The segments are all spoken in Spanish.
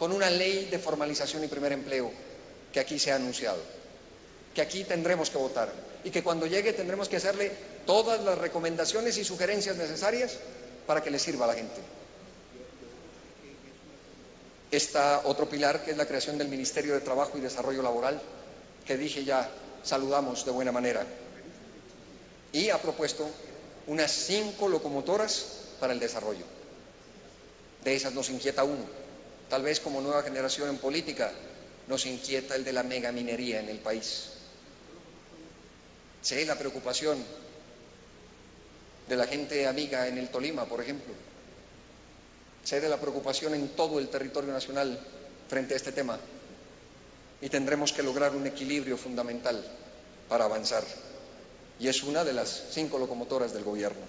con una ley de formalización y primer empleo que aquí se ha anunciado, que aquí tendremos que votar y que cuando llegue tendremos que hacerle todas las recomendaciones y sugerencias necesarias para que le sirva a la gente. Está otro pilar, que es la creación del Ministerio de Trabajo y Desarrollo Laboral, que dije ya, saludamos de buena manera. Y ha propuesto unas 5 locomotoras para el desarrollo. De esas nos inquieta uno. Tal vez como nueva generación en política nos inquieta el de la megaminería en el país. Sé la preocupación de la gente amiga en el Tolima, por ejemplo. Sé de la preocupación en todo el territorio nacional frente a este tema. Y tendremos que lograr un equilibrio fundamental para avanzar. Y es una de las 5 locomotoras del gobierno.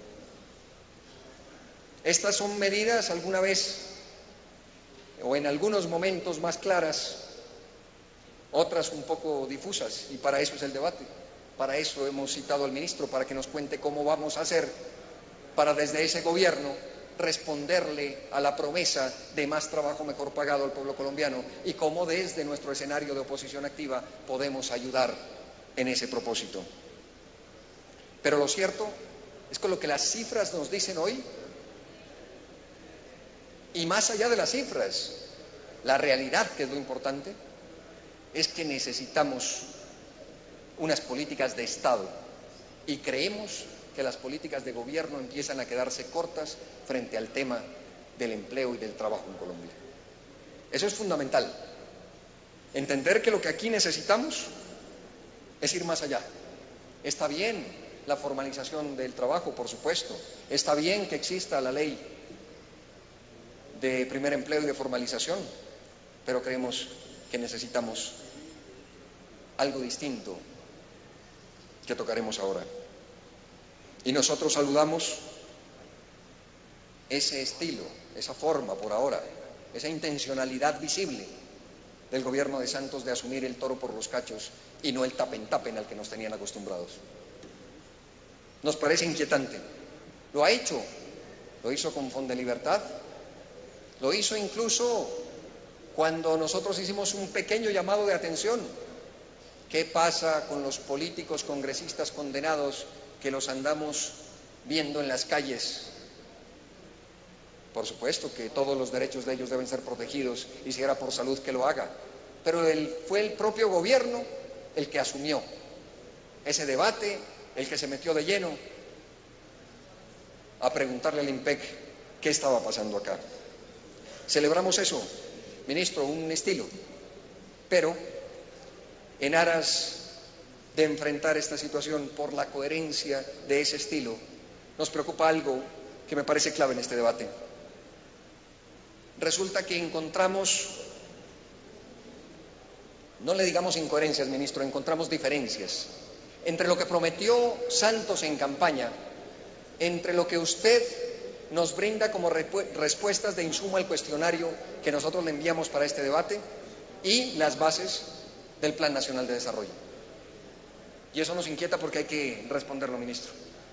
Estas son medidas alguna vez o en algunos momentos más claras, otras un poco difusas, y para eso es el debate. Para eso hemos citado al ministro, para que nos cuente cómo vamos a hacer para desde ese gobierno responderle a la promesa de más trabajo mejor pagado al pueblo colombiano y cómo desde nuestro escenario de oposición activa podemos ayudar en ese propósito. Pero lo cierto es que lo que las cifras nos dicen hoy, y más allá de las cifras, la realidad, que es lo importante, es que necesitamos unas políticas de Estado y creemos que las políticas de gobierno empiezan a quedarse cortas frente al tema del empleo y del trabajo en Colombia. Eso es fundamental. Entender que lo que aquí necesitamos es ir más allá. Está bien la formalización del trabajo, por supuesto. Está bien que exista la ley de primer empleo y de formalización, pero creemos que necesitamos algo distinto que tocaremos ahora. Y nosotros saludamos ese estilo, esa forma por ahora, esa intencionalidad visible del gobierno de Santos de asumir el toro por los cachos y no el tapen-tapen al que nos tenían acostumbrados. Nos parece inquietante. Lo ha hecho, lo hizo con Fonde Libertad, lo hizo incluso cuando nosotros hicimos un pequeño llamado de atención. ¿Qué pasa con los políticos congresistas condenados que los andamos viendo en las calles? Por supuesto que todos los derechos de ellos deben ser protegidos y si era por salud que lo haga, pero fue el propio gobierno el que asumió ese debate, el que se metió de lleno a preguntarle al IMPEC qué estaba pasando acá. Celebramos eso, ministro, un estilo, pero en aras de enfrentar esta situación por la coherencia de ese estilo, nos preocupa algo que me parece clave en este debate. Resulta que encontramos, no le digamos incoherencias, ministro, encontramos diferencias entre lo que prometió Santos en campaña, entre lo que usted nos brinda como respuestas de insumo al cuestionario que nosotros le enviamos para este debate y las bases del Plan Nacional de Desarrollo. Y eso nos inquieta porque hay que responderlo, ministro.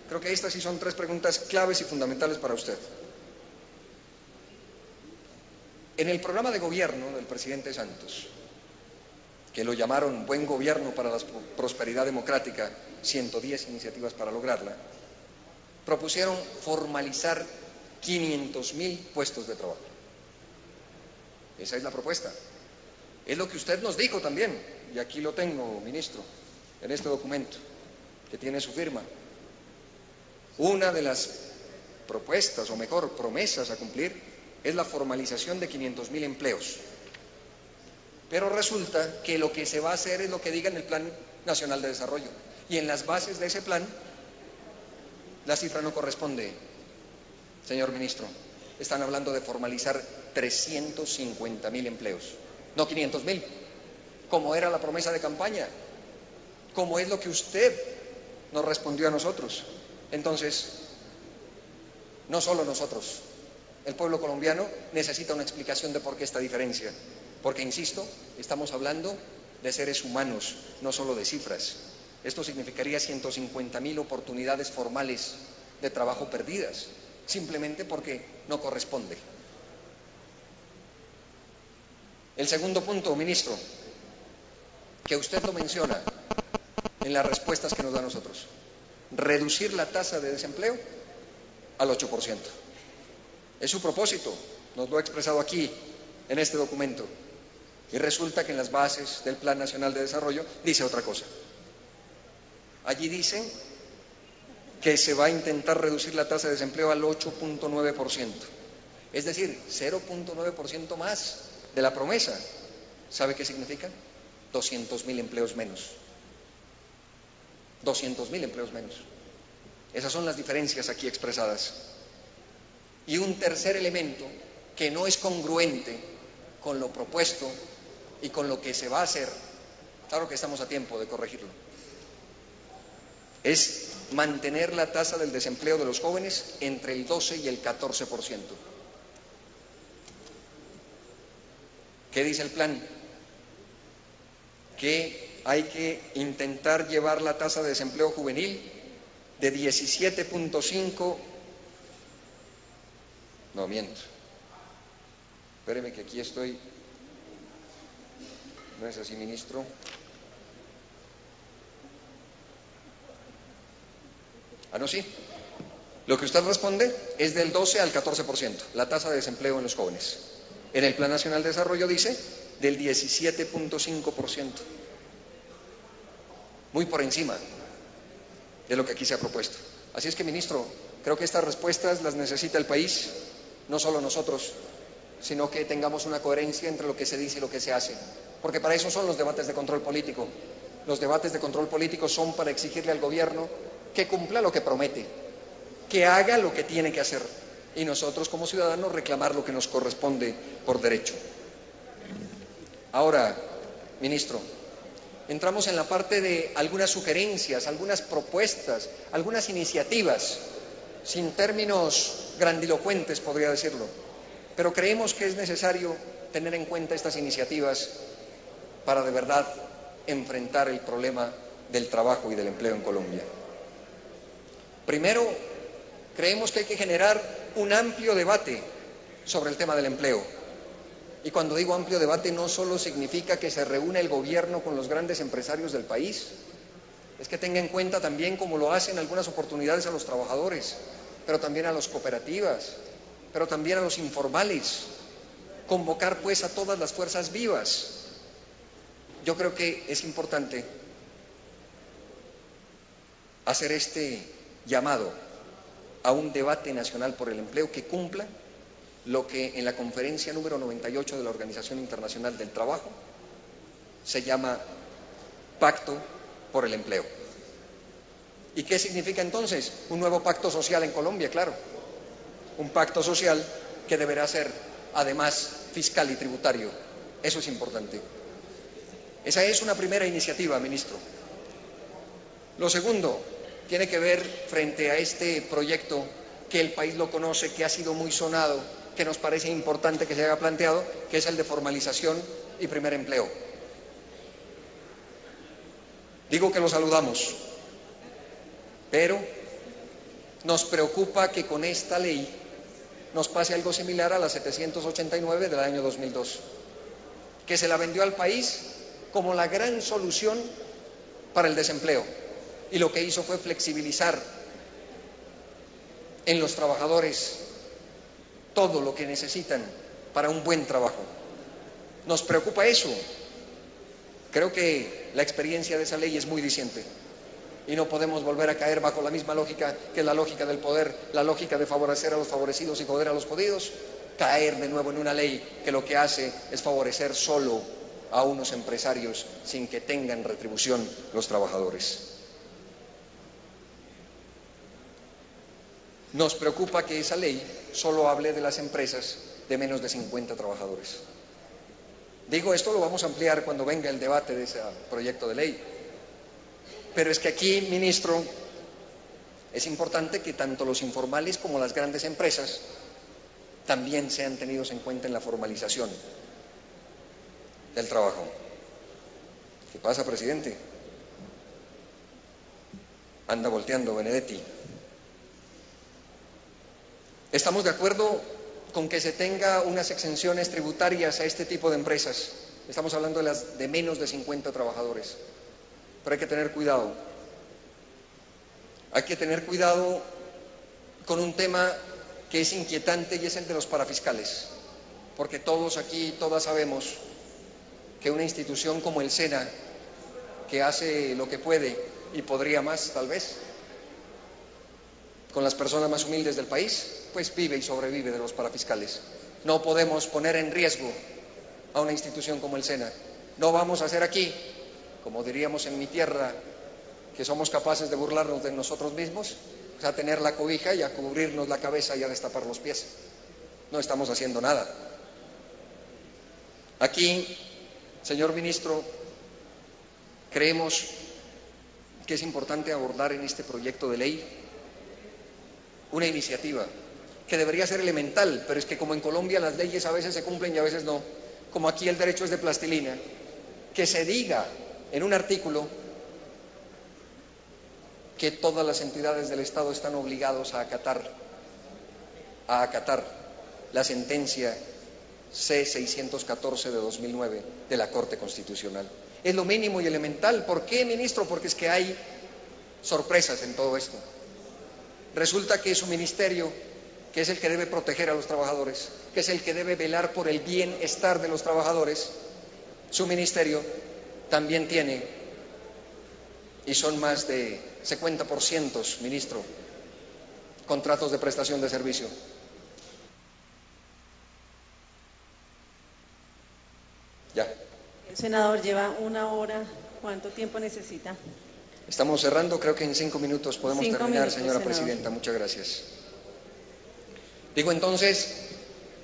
Creo que estas sí son 3 preguntas claves y fundamentales para usted. En el programa de gobierno del presidente Santos, que lo llamaron Buen Gobierno para la Prosperidad Democrática, 110 iniciativas para lograrla, propusieron formalizar 500.000 puestos de trabajo. Esa es la propuesta. Es lo que usted nos dijo también, y aquí lo tengo, ministro, en este documento, que tiene su firma. Una de las propuestas, o mejor, promesas a cumplir, es la formalización de 500.000 empleos. Pero resulta que lo que se va a hacer es lo que diga en el Plan Nacional de Desarrollo. Y en las bases de ese plan, la cifra no corresponde, señor ministro. Están hablando de formalizar 350.000 empleos, no 500.000, como era la promesa de campaña, como es lo que usted nos respondió a nosotros. Entonces, no solo nosotros, el pueblo colombiano necesita una explicación de por qué esta diferencia. Porque, insisto, estamos hablando de seres humanos, no solo de cifras. Esto significaría 150.000 oportunidades formales de trabajo perdidas, simplemente porque no corresponde. El segundo punto, ministro, que usted lo menciona en las respuestas que nos da a nosotros, reducir la tasa de desempleo al 8%. Es su propósito, nos lo ha expresado aquí en este documento, y resulta que en las bases del Plan Nacional de Desarrollo dice otra cosa. Allí dicen que se va a intentar reducir la tasa de desempleo al 8.9%, es decir, 0.9% más de la promesa. ¿Sabe qué significa? 200.000 empleos menos. 200.000 empleos menos. Esas son las diferencias aquí expresadas. Y un tercer elemento que no es congruente con lo propuesto y con lo que se va a hacer, claro que estamos a tiempo de corregirlo, es mantener la tasa del desempleo de los jóvenes entre el 12 y el 14%. ¿Qué dice el plan? Que hay que intentar llevar la tasa de desempleo juvenil de 17.5. No, miento. Espéreme que aquí estoy. No es así, ministro. No, sí. Lo que usted responde es del 12 al 14%, la tasa de desempleo en los jóvenes. En el Plan Nacional de Desarrollo dice del 17.5%. Muy por encima de lo que aquí se ha propuesto. Así es que, ministro, creo que estas respuestas las necesita el país, no solo nosotros, sino que tengamos una coherencia entre lo que se dice y lo que se hace, porque para eso son los debates de control político. Los debates de control político son para exigirle al gobierno que cumpla lo que promete, que haga lo que tiene que hacer, y nosotros como ciudadanos reclamar lo que nos corresponde por derecho. Ahora, ministro, entramos en la parte de algunas sugerencias, algunas propuestas, algunas iniciativas, sin términos grandilocuentes, podría decirlo, pero creemos que es necesario tener en cuenta estas iniciativas para de verdad enfrentar el problema del trabajo y del empleo en Colombia. Primero, creemos que hay que generar un amplio debate sobre el tema del empleo. Y cuando digo amplio debate, no solo significa que se reúna el gobierno con los grandes empresarios del país, es que tenga en cuenta también, como lo hacen en algunas oportunidades, a los trabajadores, pero también a las cooperativas, pero también a los informales, convocar pues a todas las fuerzas vivas. Yo creo que es importante hacer este llamado a un debate nacional por el empleo que cumpla lo que en la conferencia número 98 de la Organización Internacional del Trabajo se llama Pacto por el Empleo. ¿Y qué significa entonces? Un nuevo pacto social en Colombia, claro. Un pacto social que deberá ser, además, fiscal y tributario. Eso es importante. Esa es una primera iniciativa, ministro. Lo segundo tiene que ver frente a este proyecto que el país lo conoce, que ha sido muy sonado, que nos parece importante que se haya planteado, que es el de formalización y primer empleo. Digo que lo saludamos, pero nos preocupa que con esta ley nos pase algo similar a la 789 del año 2002, que se la vendió al país como la gran solución para el desempleo, y lo que hizo fue flexibilizar en los trabajadores todo lo que necesitan para un buen trabajo. Nos preocupa eso. Creo que la experiencia de esa ley es muy diciente y no podemos volver a caer bajo la misma lógica, que es la lógica del poder, la lógica de favorecer a los favorecidos y joder a los jodidos, caer de nuevo en una ley que lo que hace es favorecer solo a unos empresarios sin que tengan retribución los trabajadores. Nos preocupa que esa ley solo hable de las empresas de menos de 50 trabajadores. Digo, esto lo vamos a ampliar cuando venga el debate de ese proyecto de ley. Pero es que aquí, ministro, es importante que tanto los informales como las grandes empresas también sean tenidos en cuenta en la formalización del trabajo. ¿Qué pasa, presidente? Anda volteando, Benedetti. Estamos de acuerdo con que se tenga unas exenciones tributarias a este tipo de empresas. Estamos hablando de las de menos de 50 trabajadores. Pero hay que tener cuidado. Hay que tener cuidado con un tema que es inquietante y es el de los parafiscales. Porque todos aquí, todas sabemos que una institución como el SENA, que hace lo que puede y podría más tal vez, con las personas más humildes del país, pues vive y sobrevive de los parafiscales. No podemos poner en riesgo a una institución como el SENA. No vamos a hacer aquí, como diríamos en mi tierra, que somos capaces de burlarnos de nosotros mismos, o sea, tener la cobija y a cubrirnos la cabeza y a destapar los pies. No estamos haciendo nada. Aquí, señor ministro, creemos que es importante abordar en este proyecto de ley una iniciativa que debería ser elemental, pero es que como en Colombia las leyes a veces se cumplen y a veces no, como aquí el derecho es de plastilina, que se diga en un artículo que todas las entidades del Estado están obligados a acatar la sentencia C-614 de 2009 de la Corte Constitucional. Es lo mínimo y elemental. ¿Por qué, ministro? Porque es que hay sorpresas en todo esto. Resulta que su ministerio, que es el que debe proteger a los trabajadores, que es el que debe velar por el bienestar de los trabajadores, su ministerio también tiene, y son más de, se cuenta por cientos, ministro, contratos de prestación de servicio. Ya. El senador lleva 1 hora. ¿Cuánto tiempo necesita? Estamos cerrando, creo que en 5 minutos podemos 5 terminar, minutos, señora senador. presidenta. Muchas gracias. Digo entonces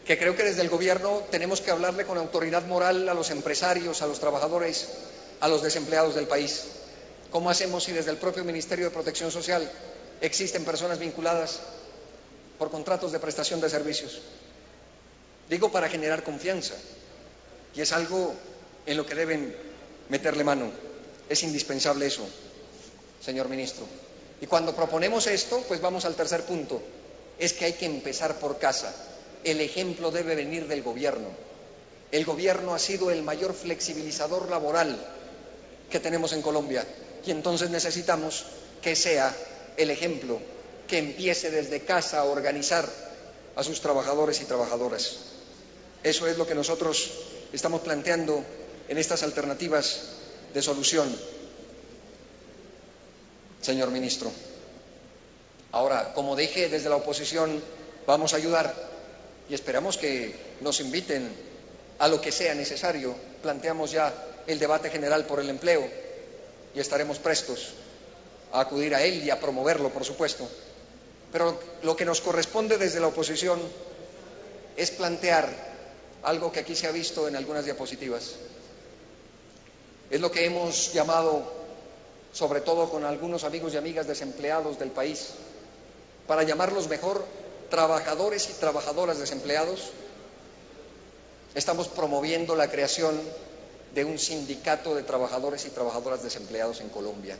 que creo que desde el gobierno tenemos que hablarle con autoridad moral a los empresarios, a los trabajadores, a los desempleados del país. ¿Cómo hacemos si desde el propio Ministerio de Protección Social existen personas vinculadas por contratos de prestación de servicios? Digo para generar confianza, y es algo en lo que deben meterle mano. Es indispensable eso, señor ministro. Y cuando proponemos esto, pues vamos al tercer punto, es que hay que empezar por casa. El ejemplo debe venir del gobierno. El gobierno ha sido el mayor flexibilizador laboral que tenemos en Colombia, y entonces necesitamos que sea el ejemplo, que empiece desde casa a organizar a sus trabajadores y trabajadoras. Eso es lo que nosotros estamos planteando en estas alternativas de solución, señor ministro. Ahora, como dije, desde la oposición vamos a ayudar y esperamos que nos inviten a lo que sea necesario. Planteamos ya el debate general por el empleo y estaremos prestos a acudir a él y a promoverlo, por supuesto. Pero lo que nos corresponde desde la oposición es plantear algo que aquí se ha visto en algunas diapositivas. Es lo que hemos llamado, sobre todo con algunos amigos y amigas desempleados del país, para llamarlos mejor trabajadores y trabajadoras desempleados. Estamos promoviendo la creación de un sindicato de trabajadores y trabajadoras desempleados en Colombia.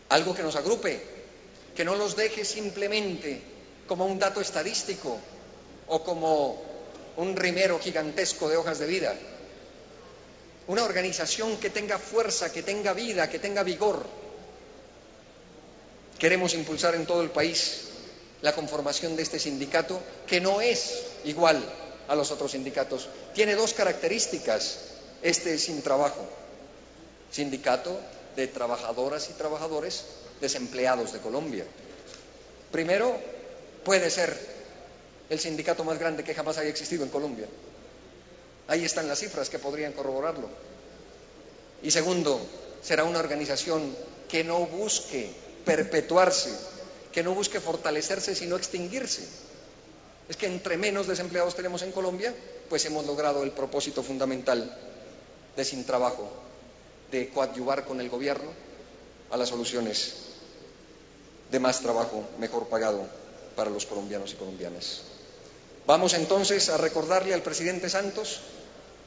Algo que nos agrupe, que no los deje simplemente como un dato estadístico o como un rimero gigantesco de hojas de vida. Una organización que tenga fuerza, que tenga vida, que tenga vigor. Queremos impulsar en todo el país la conformación de este sindicato, que no es igual a los otros sindicatos. Tiene 2 características, este sin trabajo. Sindicato de trabajadoras y trabajadores desempleados de Colombia. Primero, puede ser el sindicato más grande que jamás haya existido en Colombia. Ahí están las cifras que podrían corroborarlo. Y segundo, será una organización que no busque perpetuarse, que no busque fortalecerse, sino extinguirse. Es que entre menos desempleados tenemos en Colombia, pues hemos logrado el propósito fundamental de Sin Trabajo, de coadyuvar con el gobierno a las soluciones de más trabajo, mejor pagado para los colombianos y colombianas. Vamos entonces a recordarle al presidente Santos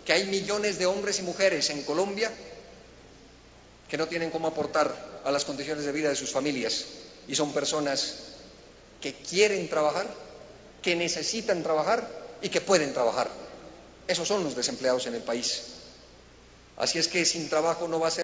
que hay millones de hombres y mujeres en Colombia que no tienen cómo aportar a las condiciones de vida de sus familias, y son personas que quieren trabajar, que necesitan trabajar y que pueden trabajar. Esos son los desempleados en el país. Así es que sin trabajo no va a ser